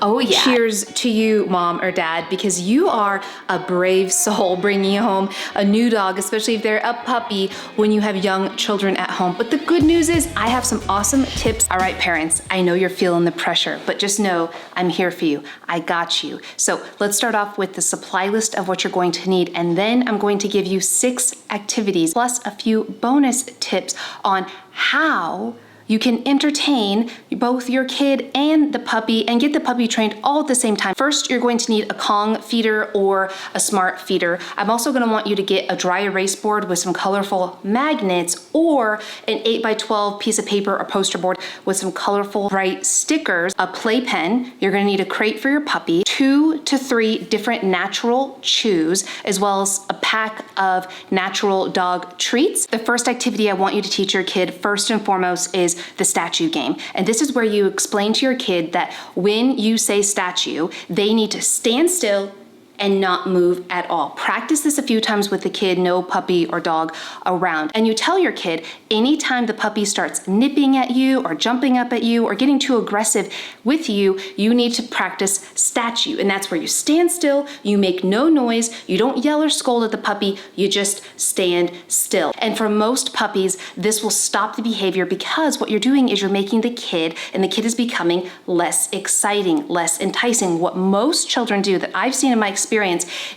Oh yeah. Cheers to you, mom or dad, because you are a brave soul bringing home a new dog, especially if they're a puppy, when you have young children at home. But the good news is I have some awesome tips. All right, parents, I know you're feeling the pressure, but just know I'm here for you. I got you. So let's start off with the supply list of what you're going to need, and then I'm going to give you 6 activities plus a few bonus tips on how you can entertain both your kid and the puppy and get the puppy trained all at the same time. First, you're going to need a Kong feeder or a smart feeder. I'm also going to want you to get a dry erase board with some colorful magnets or an 8x12 piece of paper or poster board with some colorful bright stickers, a playpen. You're going to need a crate for your puppy, 2 to 3 different natural chews, as well as a pack of natural dog treats. The first activity I want you to teach your kid first and foremost is the statue game. And this is where you explain to your kid that when you say statue, they need to stand still and not move at all. Practice this a few times with the kid, no puppy or dog around. And you tell your kid, anytime the puppy starts nipping at you or jumping up at you or getting too aggressive with you, you need to practice statue. And that's where you stand still, you make no noise, you don't yell or scold at the puppy, you just stand still. And for most puppies, this will stop the behavior because what you're doing is you're making the kid, and the kid is becoming less exciting, less enticing. What most children do that I've seen in my experience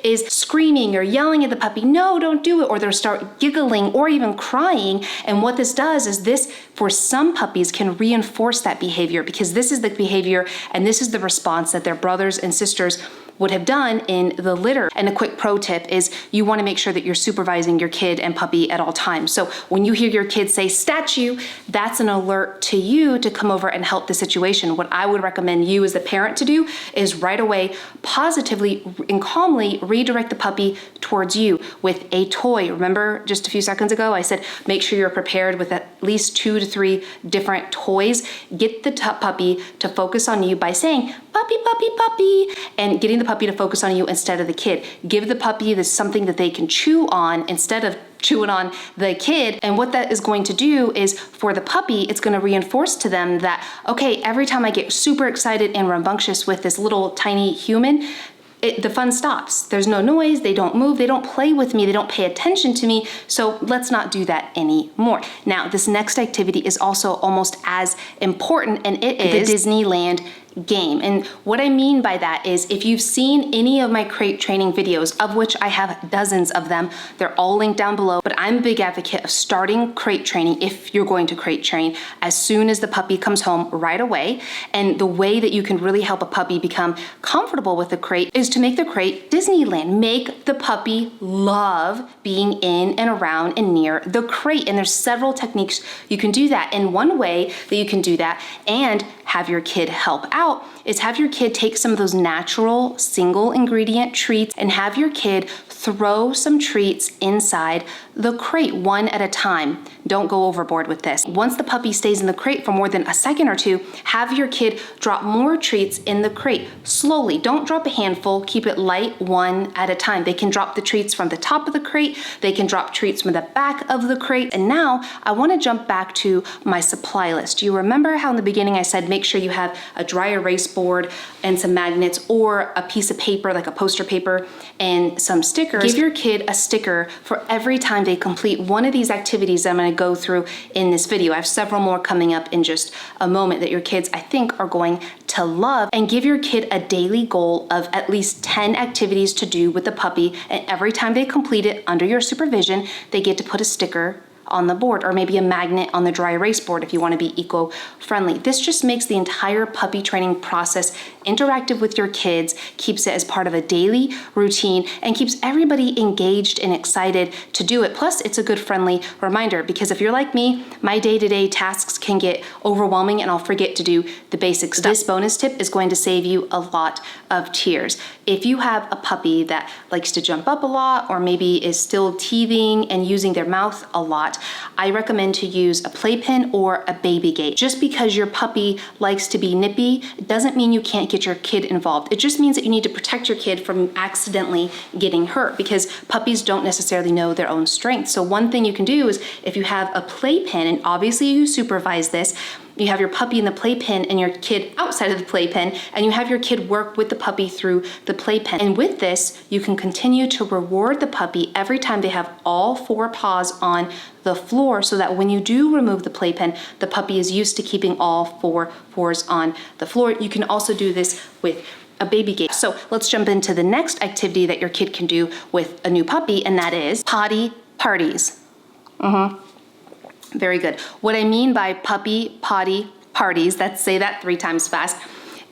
is screaming or yelling at the puppy, no, don't do it, or they'll start giggling or even crying. And what this does is this, for some puppies, can reinforce that behavior because this is the behavior and this is the response that their brothers and sisters would have done in the litter. And a quick pro tip is you want to make sure that you're supervising your kid and puppy at all times. So when you hear your kid say statue, that's an alert to you to come over and help the situation. What I would recommend you as the parent to do is right away, positively and calmly redirect the puppy towards you with a toy. Remember just a few seconds ago, I said, make sure you're prepared with at least 2 to 3 different toys. Get the puppy to focus on you by saying, puppy, puppy, puppy, and getting the puppy to focus on you instead of the kid. Give the puppy something that they can chew on instead of chewing on the kid. And what that is going to do is for the puppy, it's going to reinforce to them that, okay, every time I get super excited and rambunctious with this little tiny human, the fun stops. There's no noise, they don't move, they don't play with me, they don't pay attention to me, so let's not do that anymore. Now, this next activity is also almost as important, and it is the Disneyland game. And what I mean by that is if you've seen any of my crate training videos, of which I have dozens of them, they're all linked down below, but I'm a big advocate of starting crate training if you're going to crate train as soon as the puppy comes home right away. And the way that you can really help a puppy become comfortable with the crate is to make the crate Disneyland. Make the puppy love being in and around and near the crate. And there's several techniques you can do that. And one way that you can do that and have your kid help out is have your kid take some of those natural single ingredient treats and have your kid throw some treats inside the crate one at a time. Don't go overboard with this. Once the puppy stays in the crate for more than a second or two, have your kid drop more treats in the crate slowly. Don't drop a handful, keep it light one at a time. They can drop the treats from the top of the crate, they can drop treats from the back of the crate. And now I want to jump back to my supply list. You remember how in the beginning I said make sure you have a dry erase board and some magnets or a piece of paper like a poster paper and some stickers. Give your kid a sticker for every time they complete one of these activities that I'm going to go through in this video. I have several more coming up in just a moment that your kids, I think, are going to love. And give your kid a daily goal of at least 10 activities to do with the puppy, and every time they complete it under your supervision, they get to put a sticker on the board, or maybe a magnet on the dry erase board if you want to be eco-friendly. This just makes the entire puppy training process interactive with your kids, keeps it as part of a daily routine, and keeps everybody engaged and excited to do it. Plus, it's a good friendly reminder because if you're like me, my day-to-day tasks can get overwhelming and I'll forget to do the basic stuff. This bonus tip is going to save you a lot of tears. If you have a puppy that likes to jump up a lot or maybe is still teething and using their mouth a lot, I recommend to use a playpen or a baby gate. Just because your puppy likes to be nippy doesn't mean you can't get your kid involved. It just means that you need to protect your kid from accidentally getting hurt because puppies don't necessarily know their own strength. So one thing you can do is if you have a playpen, and obviously you supervise this, you have your puppy in the playpen and your kid outside of the playpen, and you have your kid work with the puppy through the playpen. And with this, you can continue to reward the puppy every time they have all 4 paws on the floor, so that when you do remove the playpen, the puppy is used to keeping all 4 paws on the floor. You can also do this with a baby gate. So let's jump into the next activity that your kid can do with a new puppy, and that is potty parties. Very good. What I mean by puppy potty parties, let's say that 3 times fast,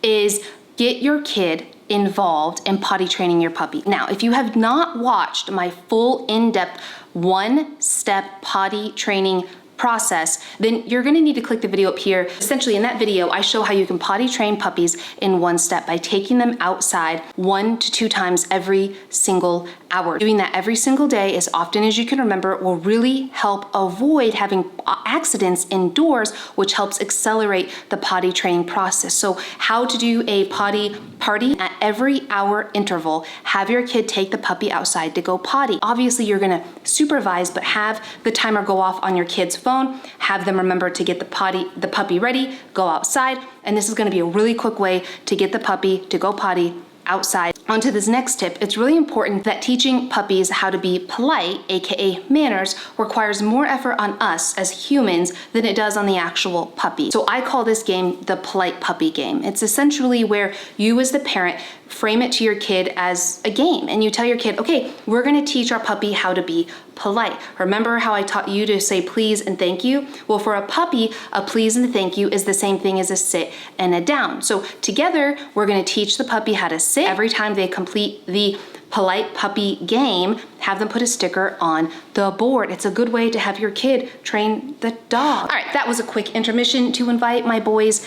is get your kid involved in potty training your puppy. Now, if you have not watched my full in-depth 1-step potty training process, then you're gonna need to click the video up here. Essentially, in that video, I show how you can potty train puppies in 1 step by taking them outside 1 to 2 times every single hour. Doing that every single day, as often as you can remember, will really help avoid having accidents indoors, which helps accelerate the potty training process. So how to do a potty party: at every hour interval, have your kid take the puppy outside to go potty. Obviously, you're gonna supervise, but have the timer go off on your kid's phone, have them remember to get the puppy ready, go outside, and this is gonna be a really quick way to get the puppy to go potty outside. On to this next tip. It's really important that teaching puppies how to be polite, aka manners, requires more effort on us as humans than it does on the actual puppy. So I call this game the polite puppy game. It's essentially where you as the parent frame it to your kid as a game, and you tell your kid, okay, we're gonna teach our puppy how to be polite. Remember how I taught you to say please and thank you? Well, for a puppy, a please and a thank you is the same thing as a sit and a down. So together, we're gonna teach the puppy how to sit. Every time they complete the polite puppy game, have them put a sticker on the board. It's a good way to have your kid train the dog. All right, that was a quick intermission to invite my boys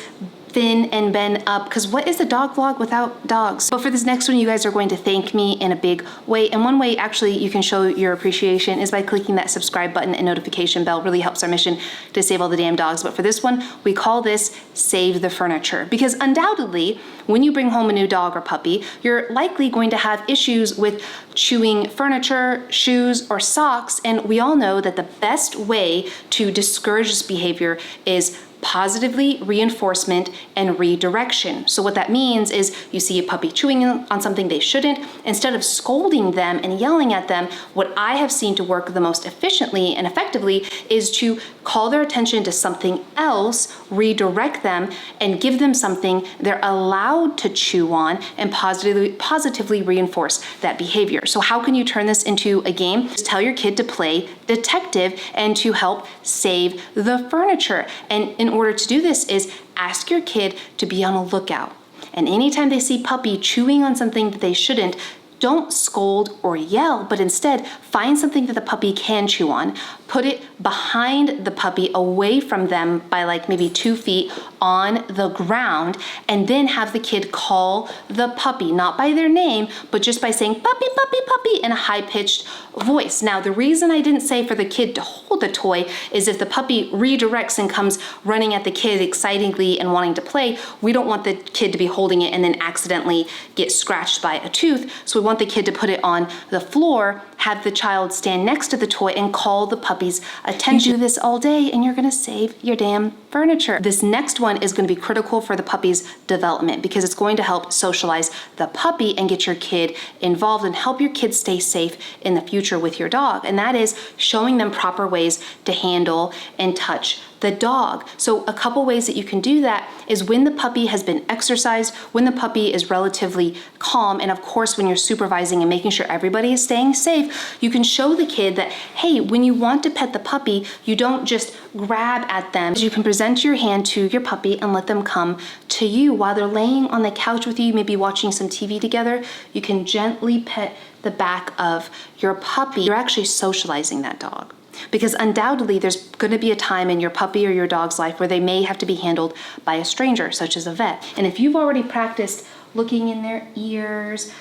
Finn and Ben up, because what is a dog vlog without dogs? But for this next one, you guys are going to thank me in a big way. And one way actually you can show your appreciation is by clicking that subscribe button and notification bell. Really helps our mission to save all the damn dogs. But for this one, we call this Save the Furniture, because undoubtedly, when you bring home a new dog or puppy, you're likely going to have issues with chewing furniture, shoes, or socks. And we all know that the best way to discourage this behavior is positively reinforcement and redirection. So what that means is you see a puppy chewing on something they shouldn't, instead of scolding them and yelling at them, what I have seen to work the most efficiently and effectively is to call their attention to something else, redirect them, and give them something they're allowed to chew on, and positively reinforce that behavior. So how can you turn this into a game? Just tell your kid to play detective and to help save the furniture. And in order to do this is ask your kid to be on a lookout. And anytime they see puppy chewing on something that they shouldn't, don't scold or yell, but instead find something that the puppy can chew on, put it behind the puppy away from them by like maybe 2 feet on the ground, and then have the kid call the puppy, not by their name, but just by saying puppy, puppy, puppy in a high-pitched voice. Now, the reason I didn't say for the kid to hold the toy is if the puppy redirects and comes running at the kid excitingly and wanting to play, we don't want the kid to be holding it and then accidentally get scratched by a tooth. So we want the kid to put it on the floor, have the child stand next to the toy, and call the puppy's attention. You do this all day and you're gonna save your damn furniture. This next one is gonna be critical for the puppy's development, because it's going to help socialize the puppy and get your kid involved and help your kid stay safe in the future with your dog. And that is showing them proper ways to handle and touch the dog. So a couple ways that you can do that is when the puppy has been exercised, when the puppy is relatively calm, and of course when you're supervising and making sure everybody is staying safe, you can show the kid that, hey, when you want to pet the puppy, you don't just grab at them. You can present your hand to your puppy and let them come to you while they're laying on the couch with you, maybe watching some TV together. You can gently pet the back of your puppy. You're actually socializing that dog. Because undoubtedly there's going to be a time in your puppy or your dog's life where they may have to be handled by a stranger, such as a vet. And if you've already practiced looking in their ears,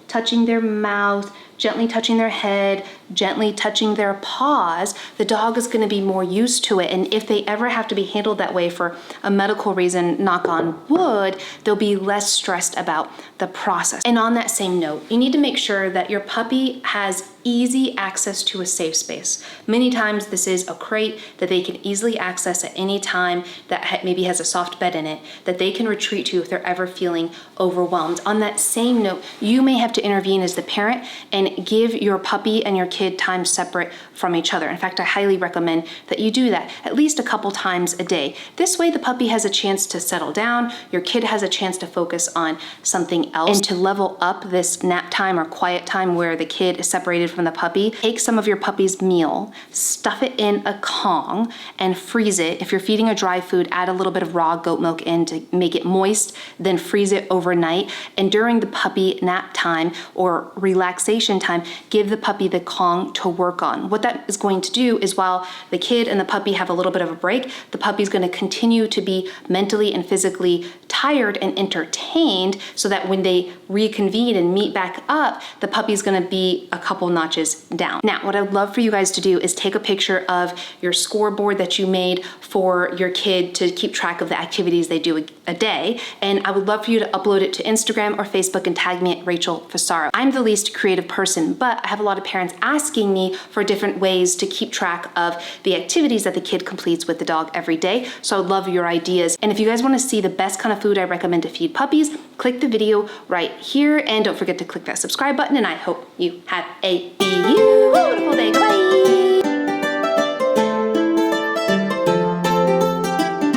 touching their mouth, gently touching their head, gently touching their paws, the dog is going to be more used to it. And if they ever have to be handled that way for a medical reason, knock on wood, they'll be less stressed about the process. And on that same note, you need to make sure that your puppy has easy access to a safe space. Many times this is a crate that they can easily access at any time that maybe has a soft bed in it that they can retreat to if they're ever feeling overwhelmed. On that same note, you may have to intervene as the parent and give your puppy and your kid time separate from each other. In fact, I highly recommend that you do that at least a couple times a day. This way the puppy has a chance to settle down, your kid has a chance to focus on something else, and to level up this nap time or quiet time where the kid is separated from the puppy. Take some of your puppy's meal, stuff it in a Kong, and freeze it. If you're feeding a dry food, add a little bit of raw goat milk in to make it moist, then freeze it overnight. And during the puppy nap time or relaxation time, give the puppy the Kong to work on. What that is going to do is while the kid and the puppy have a little bit of a break, the puppy's going to continue to be mentally and physically tired and entertained, so that when they reconvene and meet back up, the puppy's going to be a couple notches down. Now, what I'd love for you guys to do is take a picture of your scoreboard that you made for your kid to keep track of the activities they do a day, and I would love for you to upload it to Instagram or Facebook and tag me at Rachel Fasaro. I'm the least creative person, but I have a lot of parents asking me for different ways to keep track of the activities that the kid completes with the dog every day, so I'd love your ideas. And if you guys want to see the best kind of food I recommend to feed puppies, click the video right here, and don't forget to click that subscribe button, and I hope you have a beautiful day. Goodbye.